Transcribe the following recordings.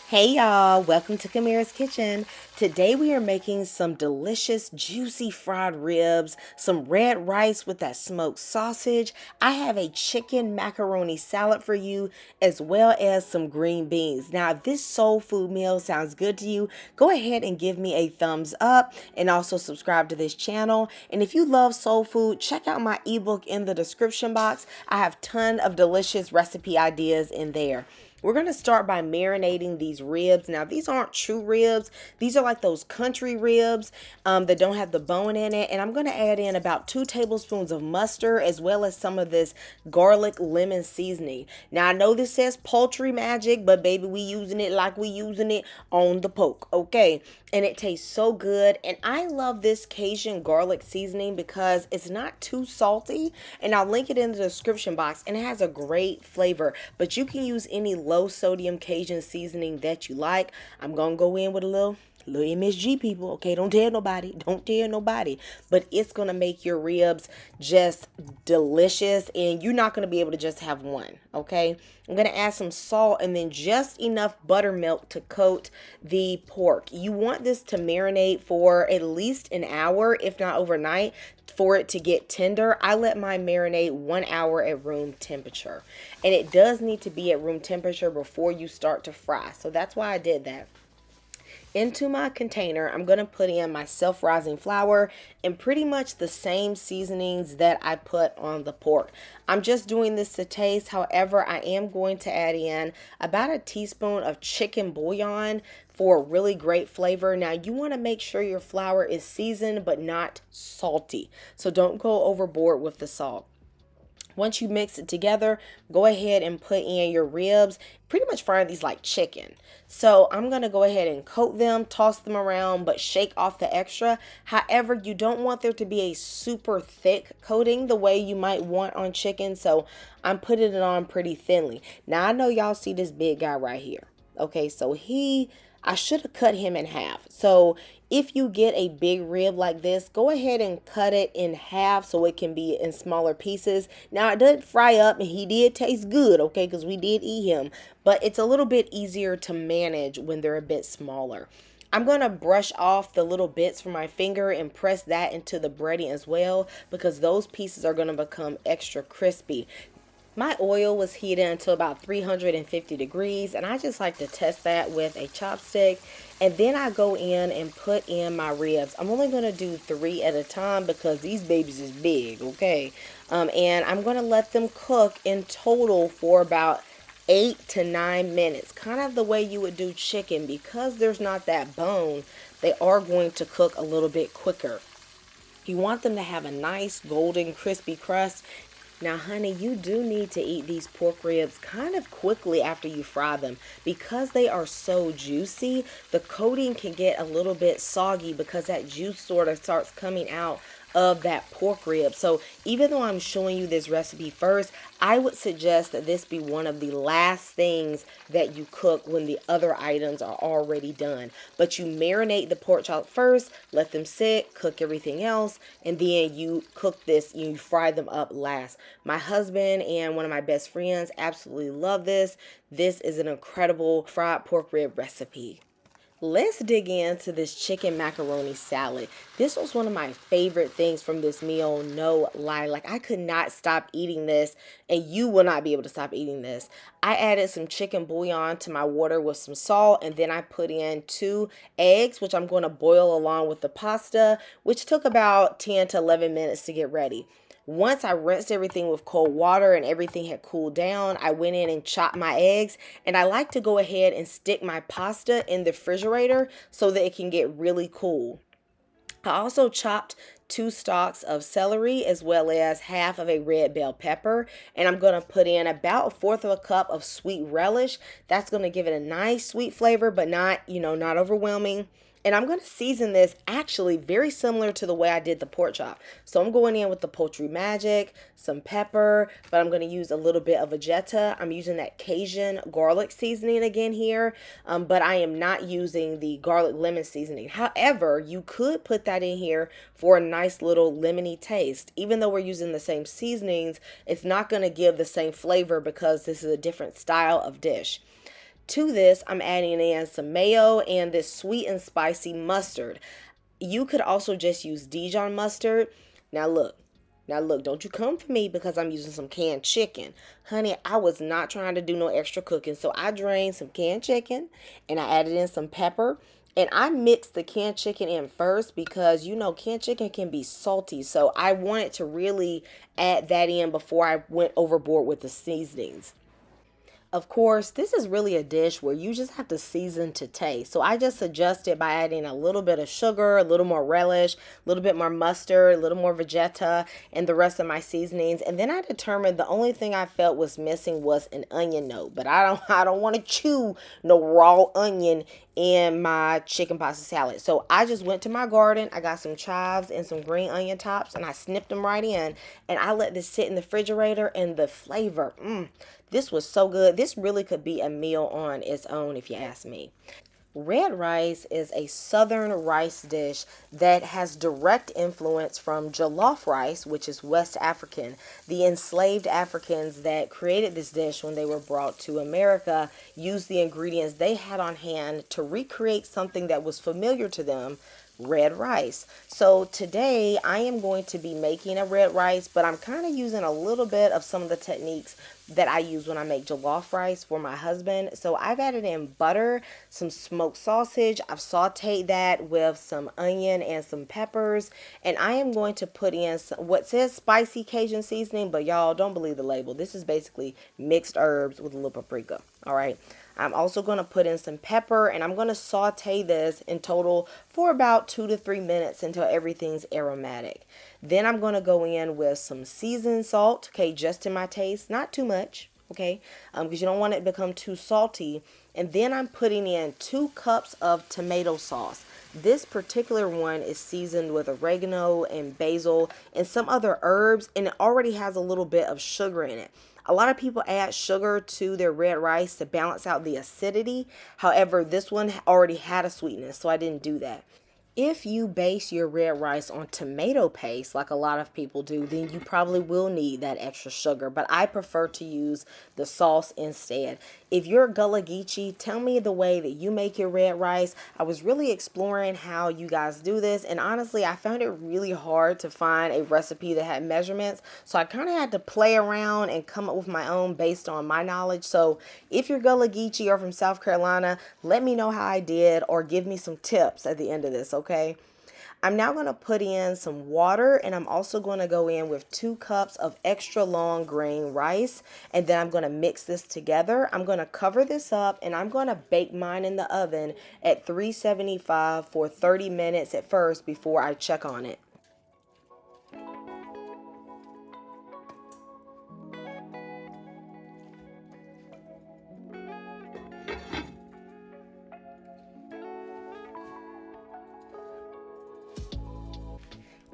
Hey y'all, welcome to Kamira's Kitchen. Today we are making some delicious juicy fried ribs, some red rice with that smoked sausage. I have a chicken macaroni salad for you as well as some green beans. Now if this soul food meal sounds good to you, go ahead and give me a thumbs up and also subscribe to this channel. And if you love soul food, check out my ebook in the description box. I have a ton of delicious recipe ideas in there. We're going to start by marinating these ribs. Now, these aren't true ribs. These are like those country ribs that don't have the bone in it. And I'm going to add in about 2 tablespoons of mustard as well as some of this garlic lemon seasoning. Now, I know this says Poultry Magic, but baby, we using it like we using it on the poke, okay? And it tastes so good. And I love this Cajun garlic seasoning because it's not too salty. And I'll link it in the description box. And it has a great flavor. But you can use any low sodium Cajun seasoning that you like. I'm going to go in with a little MSG, people. Okay, don't tell nobody. Don't tell nobody. But it's going to make your ribs just delicious. And you're not going to be able to just have one. Okay, I'm going to add some salt and then just enough buttermilk to coat the pork. You want this to marinate for at least an hour, if not overnight, for it to get tender. I let mine marinate 1 hour at room temperature. And it does need to be at room temperature before you start to fry. So that's why I did that. Into my container, I'm going to put in my self-rising flour and pretty much the same seasonings that I put on the pork. I'm just doing this to taste. However, I am going to add in about a teaspoon of chicken bouillon for a really great flavor. Now, you want to make sure your flour is seasoned but not salty. So don't go overboard with the salt. Once you mix it together, go ahead and put in your ribs. Pretty much frying these like chicken. So I'm going to go ahead and coat them, toss them around, but shake off the extra. However, you don't want there to be a super thick coating the way you might want on chicken. So I'm putting it on pretty thinly. Now I know y'all see this big guy right here. Okay, so I should have cut him in half. So if you get a big rib like this, go ahead and cut it in half so it can be in smaller pieces. Now, it did fry up and he did taste good, okay, because we did eat him. But it's a little bit easier to manage when they're a bit smaller. I'm going to brush off the little bits from my finger and press that into the breading as well because those pieces are going to become extra crispy. My oil was heated until about 350 degrees, and I just like to test that with a chopstick. And then I go in and put in my ribs. I'm only going to do 3 at a time because these babies is big, okay? And I'm going to let them cook in total for about 8 to 9 minutes. Kind of the way you would do chicken. Because there's not that bone, they are going to cook a little bit quicker. You want them to have a nice golden crispy crust. Now, honey, you do need to eat these pork ribs kind of quickly after you fry them. Because they are so juicy, the coating can get a little bit soggy because that juice sort of starts coming out of that pork rib. So even though I'm showing you this recipe first, I would suggest that this be one of the last things that you cook when the other items are already done. But you marinate the pork chop first, let them sit, cook everything else, and then you cook this, you fry them up last. My husband and one of my best friends absolutely love this. This is an incredible fried pork rib recipe. Let's dig into this chicken macaroni salad. This was one of my favorite things from this meal, no lie. Like, I could not stop eating this, and you will not be able to stop eating this. I added some chicken bouillon to my water with some salt, and then I put in 2 eggs, which I'm going to boil along with the pasta, which took about 10 to 11 minutes to get ready. Once I rinsed everything with cold water and everything had cooled down, I went in and chopped my eggs. And I like to go ahead and stick my pasta in the refrigerator so that it can get really cool. I also chopped 2 stalks of celery as well as half of a red bell pepper. And I'm going to put in about 1/4 of a cup of sweet relish. That's going to give it a nice sweet flavor, but not, not overwhelming. And I'm going to season this actually very similar to the way I did the pork chop. So I'm going in with the Poultry Magic, some pepper, but I'm going to use a little bit of Vegeta. I'm using that Cajun garlic seasoning again here, but I am not using the garlic lemon seasoning. However, you could put that in here for a nice little lemony taste. Even though we're using the same seasonings, it's not going to give the same flavor because this is a different style of dish. To this, I'm adding in some mayo and this sweet and spicy mustard. You could also just use Dijon mustard. Now look, don't you come for me because I'm using some canned chicken. Honey, I was not trying to do no extra cooking. So I drained some canned chicken and I added in some pepper. And I mixed the canned chicken in first because you know canned chicken can be salty. So I wanted to really add that in before I went overboard with the seasonings. Of course, this is really a dish where you just have to season to taste. So I just adjust it by adding a little bit of sugar, a little more relish, a little bit more mustard, a little more Vegeta, and the rest of my seasonings. And then I determined the only thing I felt was missing was an onion note. But I don't want to chew no raw onion in my chicken pasta salad. So I just went to my garden. I got some chives and some green onion tops and I snipped them right in. And I let this sit in the refrigerator and the flavor. This was so good. This really could be a meal on its own if you ask me. Red rice is a southern rice dish that has direct influence from jollof rice, which is West African. The enslaved Africans that created this dish when they were brought to America used the ingredients they had on hand to recreate something that was familiar to them, red rice. So today I am going to be making a red rice, but I'm kind of using a little bit of some of the techniques that I use when I make jollof rice for my husband. So I've added in butter, some smoked sausage. I've sauteed that with some onion and some peppers. And I am going to put in what says spicy Cajun seasoning, but y'all don't believe the label. This is basically mixed herbs with a little paprika. All right. I'm also going to put in some pepper and I'm going to saute this in total for about 2 to 3 minutes until everything's aromatic. Then I'm going to go in with some seasoned salt, okay, just to my taste, not too much, okay, because you don't want it to become too salty. And then I'm putting in 2 cups of tomato sauce. This particular one is seasoned with oregano and basil and some other herbs, and it already has a little bit of sugar in it. A lot of people add sugar to their red rice to balance out the acidity. However, this one already had a sweetness, so I didn't do that. If you base your red rice on tomato paste, like a lot of people do, then you probably will need that extra sugar. But I prefer to use the sauce instead. If you're Gullah Geechee, tell me the way that you make your red rice. I was really exploring how you guys do this. And honestly, I found it really hard to find a recipe that had measurements. So I kind of had to play around and come up with my own based on my knowledge. So if you're Gullah Geechee or from South Carolina, let me know how I did or give me some tips at the end of this, okay? I'm now going to put in some water and I'm also going to go in with 2 cups of extra long grain rice and then I'm going to mix this together. I'm going to cover this up and I'm going to bake mine in the oven at 375 for 30 minutes at first before I check on it.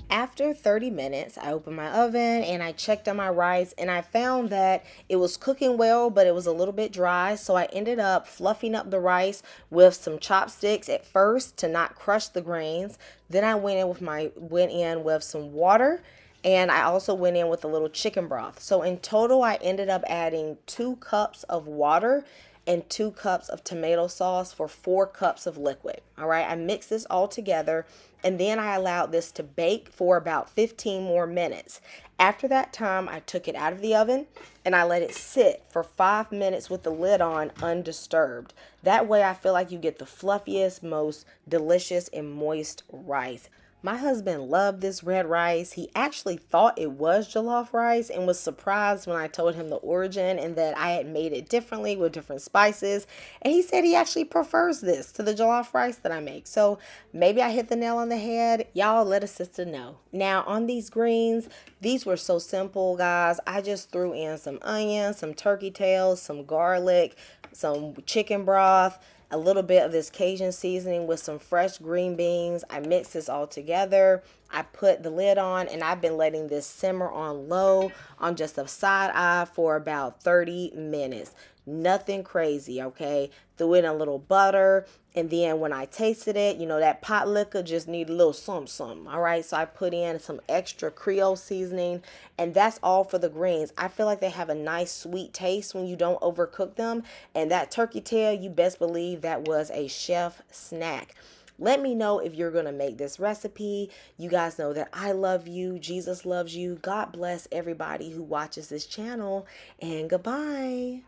After 30 minutes, I opened my oven and I checked on my rice and I found that it was cooking well, but it was a little bit dry. So I ended up fluffing up the rice with some chopsticks at first to not crush the grains. Then I went in with some water and I also went in with a little chicken broth. So in total, I ended up adding 2 cups of water and 2 cups of tomato sauce for 4 cups of liquid. All right, I mixed this all together and then I allowed this to bake for about 15 more minutes. After that time, I took it out of the oven and I let it sit for 5 minutes with the lid on undisturbed. That way I feel like you get the fluffiest, most delicious and moist rice. My husband loved this red rice. He actually thought it was jollof rice and was surprised when I told him the origin and that I had made it differently with different spices. And he said he actually prefers this to the jollof rice that I make. So maybe I hit the nail on the head. Y'all let a sister know. Now on these greens, these were so simple, guys. I just threw in some onions, some turkey tails, some garlic, some chicken broth, a little bit of this Cajun seasoning with some fresh green beans. I mix this all together. I put the lid on, and I've been letting this simmer on low on just a side eye for about 30 minutes. Nothing crazy, okay? Threw in a little butter, and then when I tasted it, you know, that pot liquor just needed a little something, all right? So I put in some extra Creole seasoning, and that's all for the greens. I feel like they have a nice sweet taste when you don't overcook them, and that turkey tail, you best believe that was a chef snack. Let me know if you're going to make this recipe. You guys know that I love you. Jesus loves you. God bless everybody who watches this channel, and goodbye.